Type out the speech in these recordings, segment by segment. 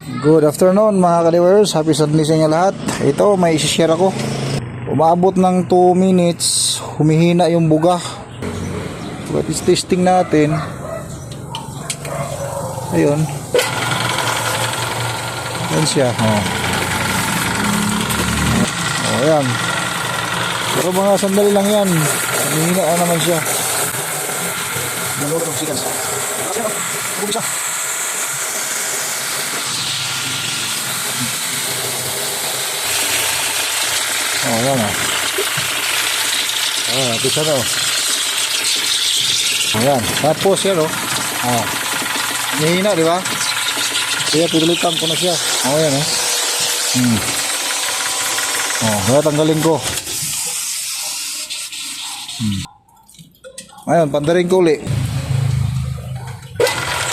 Good afternoon mga ka-viewers, happy Sunday sa inyo lahat. Ito may isi-share ako. Umabot ng 2 minutes, humihina yung buga. But is testing natin. Ayun. Yan siya. Ayan. Pero mga sandali lang yan. Humihina naman siya. Malutong sigas. Bumisa. Ayan o. Pisa na o. Ayan. Tapos yan o. Nihina, di ba? Kaya pinulitan ko na siya. Ayan o. Kaya tanggalin ko. Ayan, pandarin ko ulit.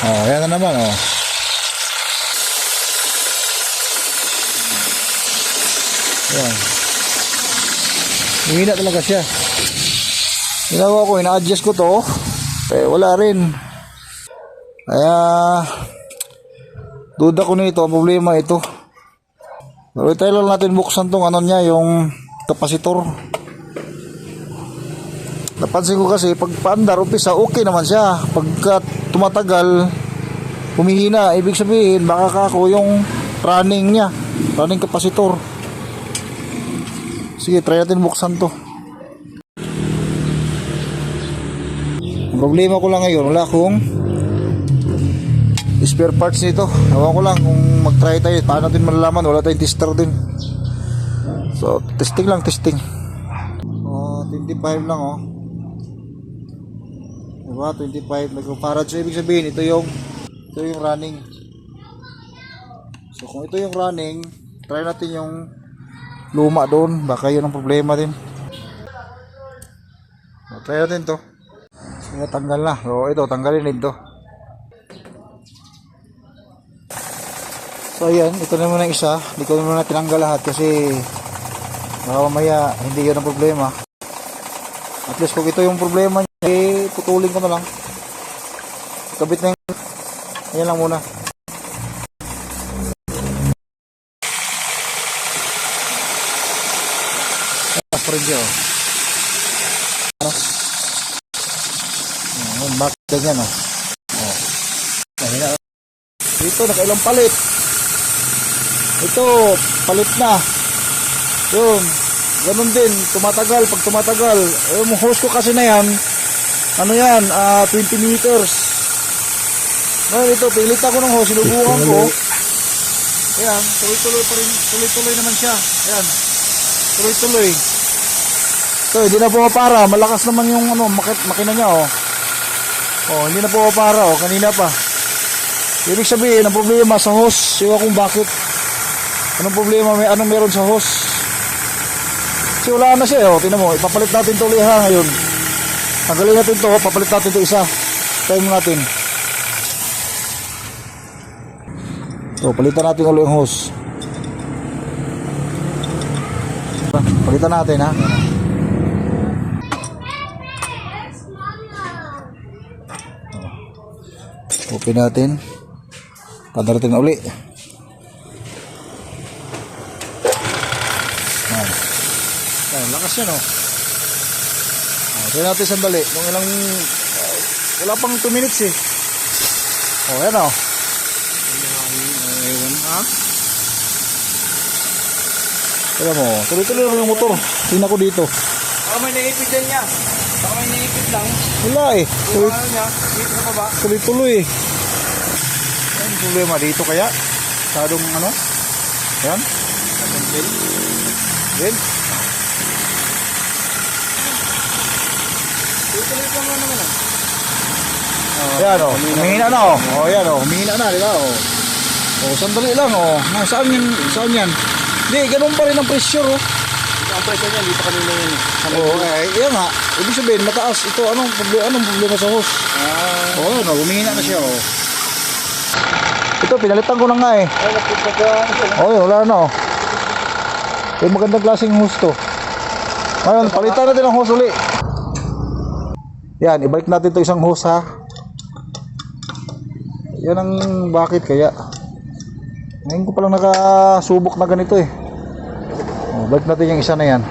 Ayan na naman o. Ayan. Hihina talaga siya. Ginawa ko, ina-adjust ko to. Wala rin. Kaya duda ko nito, ang problema ito. Pero tayo lang natin buksan tong ano niya, yung kapasitor. Napansin ko kasi pag paandar umpisa okay naman siya. Pagka tumatagal humihina, ibig sabihin baka kako yung running niya, running kapasitor. Sige, try natin buksan to. Ang problema ko lang ngayon, wala akong spare parts nito. Ewan ko lang kung mag-try tayo, paano natin malalaman, wala tayong tester din. So, testing lang, testing. 25 lang diba, 25 microfarad. So, ibig sabihin, ito yung running. So, kung ito yung running, try natin yung luma doon, baka yun ang problema din. Try natin to. So, tanggal na. So, ito, tanggalin din to. So, ayan, ito na muna isa. Hindi ko muna tinanggal lahat kasi baka mamaya hindi yun ang problema. At least kung ito yung problema niya, putulin ko na lang. Kabit na yung ayan lang muna. Rin siya bakit ganyan dito nakailang palit, ito palit na yun, ganun din tumatagal, pag tumatagal yung hose ko kasi na yan 20 meters ngayon ito, pilitan ko ng hose, sinubukan ko ayan, tuloy-tuloy pa rin, tuloy-tuloy naman siya ayan, tuloy-tuloy. So, hindi na pumapara. Malakas naman yung makina niya hindi na pumapara kanina pa. Ibig sabihin, ang problema sa hose. Siwa kung bakit. Anong problema? Anong meron sa hose? Kasi wala na siya tingnan mo, ipapalit natin ito ulit ngayon. Tanggalin natin ito, papalit natin ito isa. Time natin. So, palitan natin ulit yung hose. Palitan natin open natin, padarating na uli. Lakas yan try natin sandali kung ilang wala pang 2 minutes yan kaya mo, tuloy-tuloy lang yung motor. Tingnan ko dito. Baka may naipid dyan niya. Baka may naipid lang. Wala Dito na pa ba? Tuloy-tuloy ang problema dito kaya masyadong yan yan Tuloy-tuloy lang naman yan humihina na yan humihina na diba sandali lang saan yan hindi, ganun pa rin ang pressure ang pressure niya, dito kanina yun yan nga, ibig sabihin mataas ito, anong problema sa hose humihina na siya ito, pinalitan ko na nga wala na magandang klaseng hose to ngayon, palitan natin ang hose uli yan, ibalik natin ito isang hose Yan ang bakit kaya. Ngayon ko palang nakasubok na ganito eh. Oh, balik natin yung isa na yan.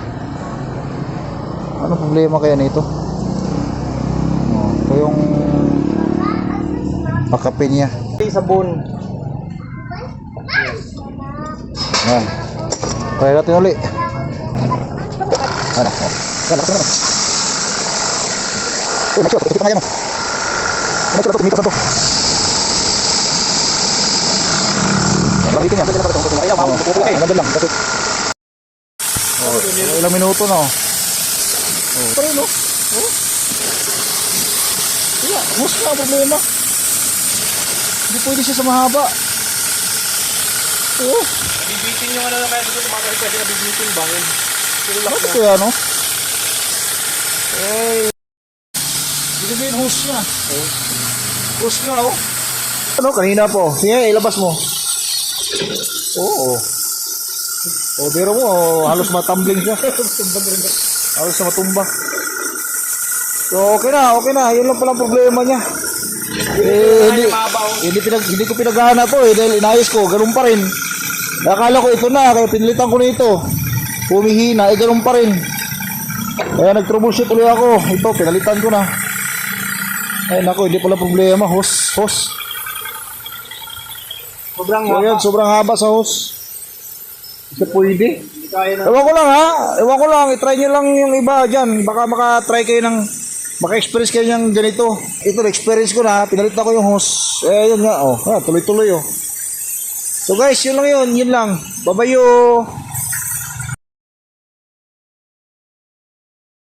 Ano problema kaya nito? Oh, ito yung pakapin niya. Sabon. Yan. Try natin ulit. Ano? Yan, lakas naman. Ito na yan. Ito na ito. Labitin niya. Ganda lang. That's it. Oh, ilang minuto na oh. Oh, pa rin oh. Oh. Wala, mas na ang problema. Hindi pwede siya sa mahaba. Oh. Bibitin yung ano na kaya dito tumatay kasi nabibitin bangin. Bakit kaya no? Eh, hindi sabihin hose na. Hose na oh. Ano, kanina po. Sige, ilabas mo. Oo. O, biro mo, halos matambling siya. Halos na matumba. So, okay na. Yun lang pala ang problema niya. Eh, hindi ko pinagana to eh, dahil inayos ko, ganun pa rin. Nakala ko ito na, kaya pinilitan ko na ito. Humihina, ganun pa rin. Kaya nag-troubleshoot ulit ako. Ito, pinalitan ko na. Ay, nako, hindi pala problema. Hose. Sobrang So, yan, sobrang haba sa hose. Kasi pwede. Ewan ko lang, i-try nyo lang yung iba dyan. Baka maka-try kayo ng, maka-experience kayo ng ganito. Ito, na-experience ko na, pinalitan ko yung hose. Eh, yun nga, oh. Tuloy-tuloy, oh. So guys, yun lang. Babayo.